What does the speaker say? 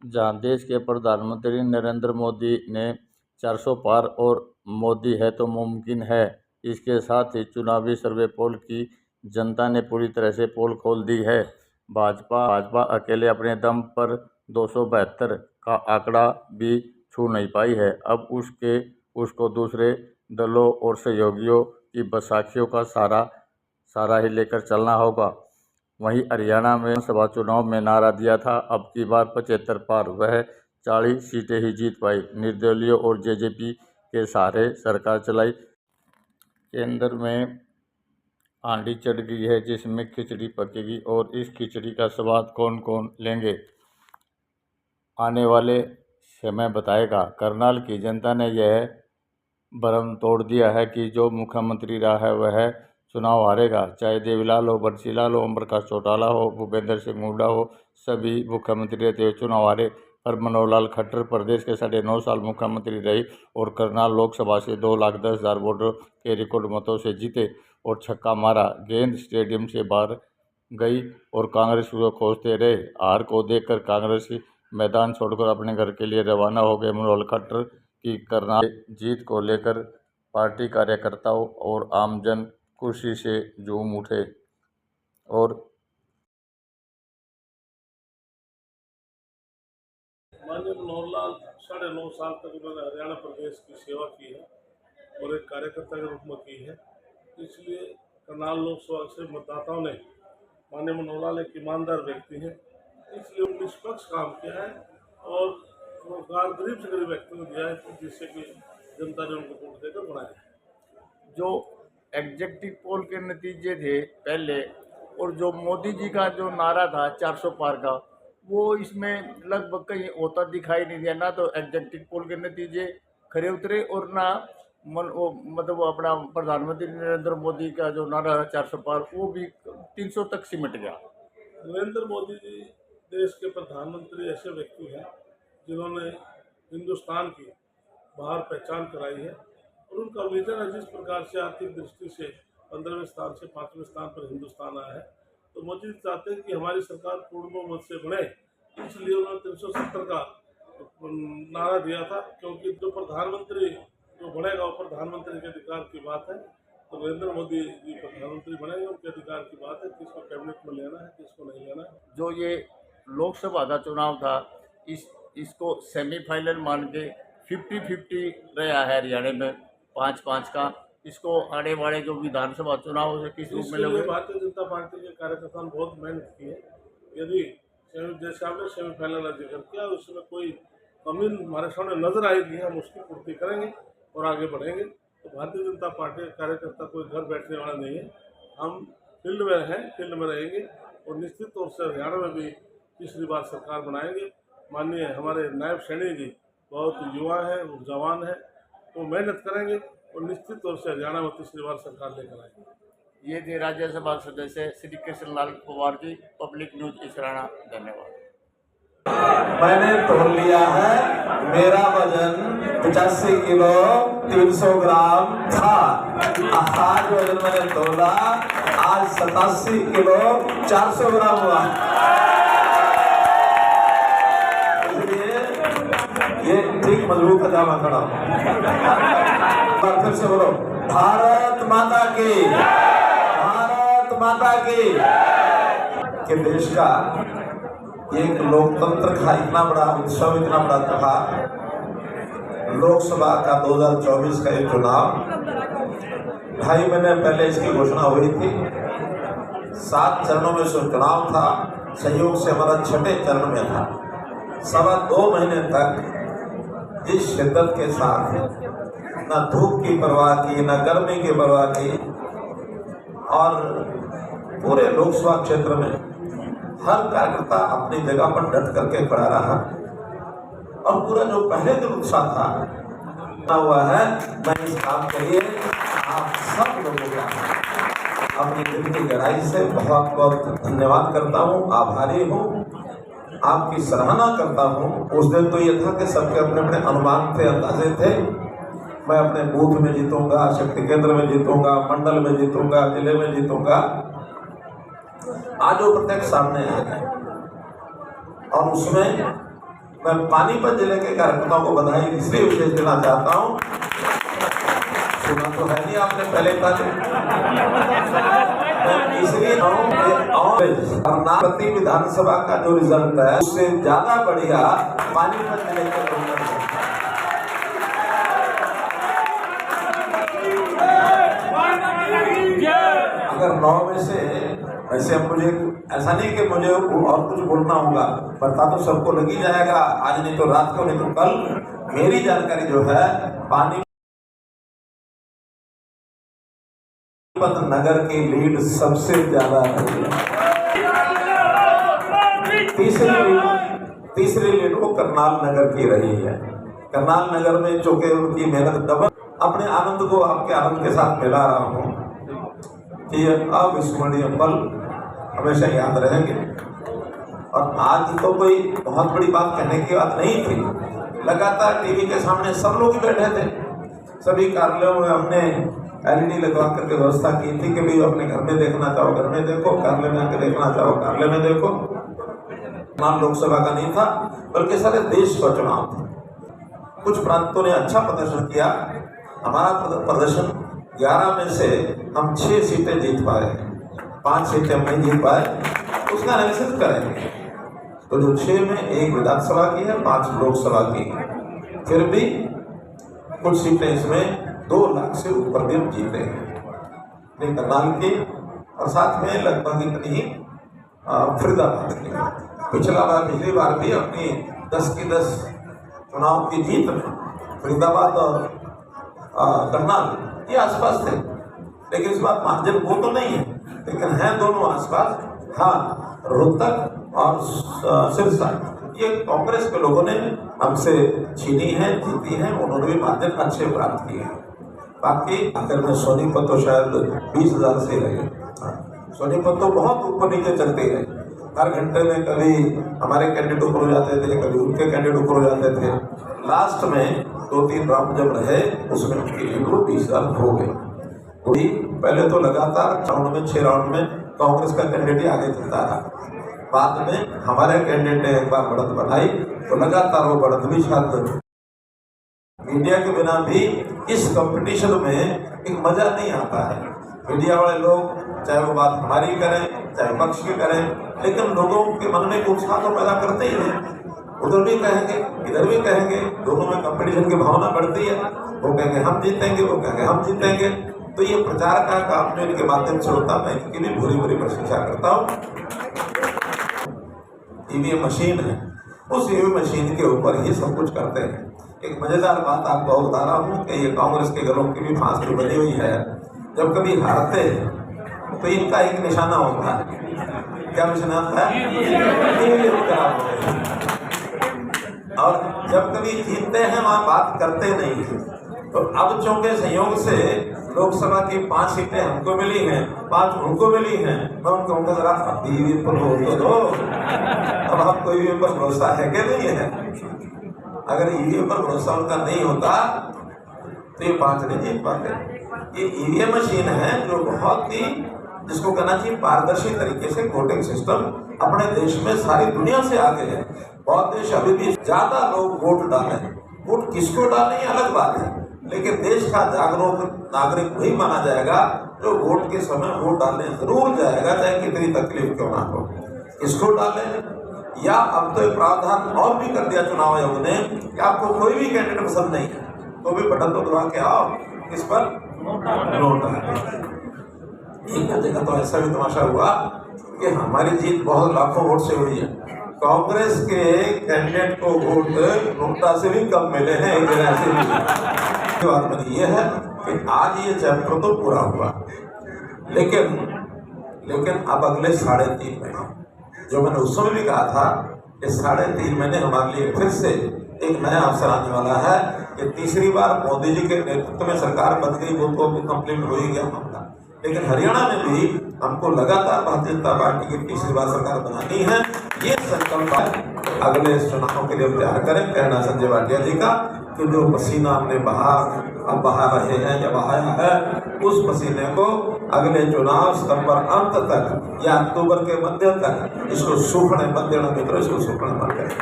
जहां देश के प्रधानमंत्री नरेंद्र मोदी ने 400 पार और मोदी है तो मुमकिन है, इसके साथ ही चुनावी सर्वे पोल की जनता ने पूरी तरह से पोल खोल दी है। भाजपा अकेले अपने दम पर 272 का आंकड़ा भी छू नहीं पाई है। अब उसको दूसरे दलों और सहयोगियों की बैसाखियों का सहारा ही लेकर चलना होगा। वहीं हरियाणा में विधानसभा चुनाव में नारा दिया था, अब की बार 75 पार, वह 40 सीटें ही जीत पाई। निर्दलीय और जेजेपी के सहारे सरकार चलाई। केंद्र में आंधी चढ़ गई है जिसमें खिचड़ी पकेगी, और इस खिचड़ी का स्वाद कौन कौन लेंगे, आने वाले समय बताएगा। करनाल की जनता ने यह भ्रम तोड़ दिया है कि जो मुख्यमंत्री रहा है वह चुनाव हारेगा। चाहे देवीलाल हो, बंसीलाल हो, ओम प्रकाश चौटाला हो, भूपेंद्र सिंह हुड्डा हो, सभी मुख्यमंत्री रहते हुए चुनाव हारे। पर मनोहर लाल खट्टर प्रदेश के 9.5 साल मुख्यमंत्री रहे और करनाल लोकसभा से 2,10,000 वोटों के रिकॉर्ड मतों से जीते और छक्का मारा। गेंद स्टेडियम से बाहर गई और कांग्रेस को खोजते रहे। हार को देखकर कांग्रेस मैदान छोड़कर अपने घर के लिए रवाना हो गए। मनोहर खट्टर की करनाल जीत को लेकर पार्टी कार्यकर्ताओं और आमजन खुशी से झूम उठे। और माननीय मनोहर लाल 9.5 साल तक उन्होंने हरियाणा प्रदेश की सेवा की है और एक कार्यकर्ता के रूप में की है। इसलिए करनाल लोकसभा से मतदाताओं ने माननीय मनोहर लाल एक ईमानदार व्यक्ति हैं, इसलिए उन्होंने निष्पक्ष काम किया है और रोजगार गरीब से गरीब व्यक्ति को दिया है, जिससे कि जनता ने उनको वोट देकर बनाया है। जो एग्जेक्टिव पोल के नतीजे थे पहले, और जो मोदी जी का जो नारा था 400 पार का, वो इसमें लगभग कहीं होता दिखाई नहीं दिया। ना तो एग्जेक्टिव पोल के नतीजे खरे उतरे और ना मतलब वो अपना प्रधानमंत्री नरेंद्र मोदी का जो नारा है 400 पार, वो भी 300 तक सिमट गया। नरेंद्र मोदी जी देश के प्रधानमंत्री ऐसे व्यक्ति हैं जिन्होंने हिंदुस्तान की बाहर पहचान कराई है और उनका विजन है। जिस प्रकार से आर्थिक दृष्टि से 15वें स्थान से 5वें स्थान पर हिंदुस्तान आया है, तो मोदी जी चाहते हैं कि हमारी सरकार पूर्ण बहुमत से बने, इसलिए उन्होंने 370 का नारा दिया था। क्योंकि जो प्रधानमंत्री जो बनेगा वो प्रधानमंत्री के अधिकार की बात है, तो नरेंद्र मोदी जी प्रधानमंत्री बनेंगे, उनके अधिकार की बात है किसको कैबिनेट में लेना है किसको नहीं लेना है। जो ये लोकसभा का चुनाव था, इसको सेमीफाइनल मान के 50-50 रहा है हरियाणा में 5-5 का। इसको आने वाले जो विधानसभा चुनाव से किस रूप में लोगे? भारतीय जनता पार्टी के कार्यकर्ताओं ने बहुत मेहनत की है। यदि जैसे आपने सेमीफाइनल का जिक्र किया, उसमें कोई कमी हमारे सामने नजर आएगी, हम उसकी पूर्ति करेंगे और आगे बढ़ेंगे। तो भारतीय जनता पार्टी के कार्यकर्ता कोई घर बैठने वाला नहीं है, हम फील्ड में हैं, फील्ड में रहेंगे और निश्चित तौर से हरियाणा में भी तीसरी बार सरकार बनाएंगे। माननीय हमारे नायब सैनी जी बहुत युवा है, जवान है, वो मेहनत करेंगे और निश्चित तौर से हरियाणा में तीसरी बार सरकार लेकर आएंगे। ये थे राज्यसभा सदस्य श्री कृष्णलाल पवार जी, पब्लिक न्यूज इसराना। धन्यवाद। मैंने तोल लिया है, मेरा वजन 85 किलो 300 ग्राम था। आज वजन मैंने तोला, आज 87 किलो 400 ग्राम हुआ। ये ठीक मजबूत पजामा खड़ा। फिर से बोलो, भारत माता की, भारत माता की। के देश का एक लोकतंत्र का इतना बड़ा उत्सव, इतना बड़ा त्योहार, लोकसभा का 2024 का एक चुनाव 2.5 महीने पहले इसकी घोषणा हुई थी। 7 चरणों में चुनाव था, संयोग से हमारा 6ठे चरण में था। 2.25 महीने तक जिस शिद्दत के साथ न धूप की परवाह की, न गर्मी की परवाह की, और पूरे लोकसभा क्षेत्र में हर कार्यकर्ता अपनी जगह पर डट करके खड़ा रहा और पूरा जो पहले दिन उत्साह था हुआ है। मैं इस काम के लिए आप सब लोगों का अपनी दिल की गहराई से बहुत बहुत धन्यवाद करता हूँ, आभारी हूँ, आपकी सराहना करता हूँ। उस दिन तो ये था कि सबके अपने अपने अनुमान थे, अंदाजे थे। मैं अपने बूथ में जीतूंगा, शक्ति केंद्र में जीतूंगा, मंडल में जीतूंगा, जिले में जीतूंगा। आज वो प्रत्यक्ष सामने आ गए और उसमें मैं पानीपत जिले के कार्यकर्ताओं को बधाई इसलिए विशेष देना चाहता हूँ, सुना तो है नहीं आपने पहले का, इसलिए कर्नाटक विधानसभा का जो रिजल्ट है उससे ज्यादा बढ़िया पानीपत जिले के लोगों ने। अगर 9 में से ऐसे मुझे ऐसा नहीं कि मुझे और कुछ बोलना होगा, पता तो सबको लग ही जाएगा, आज नहीं तो रात को, नहीं तो कल। मेरी जानकारी जो है पानीपत नगर की लीड सबसे ज्यादा है। तीसरी लीड वो करनाल नगर की रही है। करनाल नगर में चूंकि उनकी मेहनत डबल, अपने आनंद को आपके आनंद के साथ मिला रहा हूँ कि ये अविस्मरणीय पल हमेशा याद रहेंगे। और आज तो कोई बहुत बड़ी बात कहने की बात नहीं थी, लगातार टीवी के सामने सब लोग बैठे थे, सभी कार्यालयों में हमने LED लगवा करके व्यवस्था की थी कि भाई अपने घर में देखना चाहो घर में देखो, कार्यालय में आके देखना चाहो कार्यालय में देखो। नाम लोकसभा का नहीं था बल्कि सारे देश का चुनाव था। कुछ प्रांतों ने अच्छा प्रदर्शन किया, हमारा प्रदर्शन 11 में से हम 6 सीटें जीत पाए, 5 सीटें हम नहीं जीत पाए, उसका एनालिसिस करेंगे। तो जो 6 में 1 विधानसभा की है, 5 लोकसभा की, फिर भी कुछ सीटें इसमें 2 लाख से ऊपर भी हम जीते हैं करनाल की, और साथ में लगभग इतनी फरीदाबाद की। पिछली बार भी अपनी 10 की 10 चुनाव की जीत में फरीदाबाद और करनाल ये आसपास थे, लेकिन इस बार मार्जिन वो तो नहीं है, लेकिन हैं दोनों आसपास। हाँ, रोहतक और सिरसा ये कांग्रेस के लोगों ने हमसे छीनी है, जीती है, उन्होंने भी मार्जिन अच्छे प्राप्त किए हैं। बाकी अगर में सोनीपत तो शायद 20,000 से रहे, सोनीपत तो बहुत ऊपर नीचे चलते रहे, हर घंटे में कभी हमारे कैंडिडेट ऊपर हो जाते थे, कभी उनके कैंडिडेट ऊपर हो जाते थे। लास्ट में 2-3 राउंड जब रहे उसमें उनकी लीड 20,000 हो गई। पहले तो लगातार 6 राउंड में कांग्रेस का कैंडिडेट आगे चलता रहा, बाद में हमारे कैंडिडेट ने एक बार बढ़त बढ़ाई तो लगातार वो बढ़त भी शायद मीडिया के बिना भी इस कंपटीशन में एक मजा नहीं आता है। मीडिया वाले लोग चाहे वो बात हमारी करें चाहे पक्ष की करें, लेकिन लोगों के मन में उत्साह तो पैदा करते ही हैं, उधर भी कहेंगे इधर भी कहेंगे, दोनों में कंपटीशन की भावना बढ़ती है। वो कहेंगे हम जीतेंगे, वो कहेंगे हम जीतेंगे। तो ये प्रचार का काम जो इनके माध्यम से होता है, मैं इनकी भी भूरी भूरी प्रशंसा करता हूँ। ईवीएम मशीन है, उस ईवीएम मशीन के ऊपर ही सब कुछ करते हैं। एक मजेदार बात आपको बता रहा हूँ कि ये कांग्रेस के गलों की भी फांस भी बनी हुई है। जब कभी हारते हैं तो इनका एक निशाना होता है, क्या निशाना होता है? और जब कभी जीतते हैं वहां बात करते नहीं है। तो अब चूंकि संयोग से लोकसभा की 5 सीटें हमको मिली हैं, 5 उनको मिली हैं, मैं उनको कहूँगा जरा अब ईवीएम पर वोट तो दो। अब आपको ईवीएम पर भरोसा है कि नहीं है? अगर ईवीएम पर भरोसा उनका नहीं होता तो ये 5 नहीं जीत पाते। ये ईवीएम मशीन है जो बहुत ही, जिसको कहना चाहिए पारदर्शी तरीके से वोटिंग सिस्टम अपने देश में सारी दुनिया से आगे है। बहुत देश अभी भी ज्यादा लोग वोट डालें, वोट किसको डालें ये अलग बात है, लेकिन देश का जागरूक नागरिक वही माना जाएगा जो वोट के समय वोट डालने जरूर जाएगा, चाहे कितनी तकलीफ क्यों ना हो। किसको डालें? या अब तो प्रावधान और भी कर दिया चुनाव आयोग ने कि आपको कोई भी कैंडिडेट पसंद नहीं है तो भी बटन तो दबा के आओ, किस पर? नोट डाल। एक जगह तो ऐसा भी तमाशा हुआ कि हमारी जीत बहुत लाखों वोट से हुई है, कांग्रेस के कैंडिडेट को वोट नोटा से भी कम मिले हैं। एक जगह ऐसे भी बात बनी ये है कि आज ये चैप्टर तो पूरा हुआ, लेकिन अब अगले 3.5 महीने, जो मैंने उस समय भी कहा था कि 3.5 महीने हमारे लिए फिर से एक नया अवसर आने वाला है कि तीसरी बार मोदी जी के नेतृत्व में सरकार बन गई, वो तो कंप्लीट हो ही गया मामला, लेकिन हरियाणा में भी हमको लगातार भारतीय जनता पार्टी की तीसरी बार सरकार बनानी है। ये संकल्प है अगले चुनाव के लिए तैयार करें। कहना संजय भाटिया जी का कि जो पसीना हमने बहा रहे हैं या बहाया है, उस पसीने को अगले चुनाव सितंबर अंत तक या अक्टूबर के मध्य तक इसको सूखने मत देना मित्रों, इसको सूखने मत करें।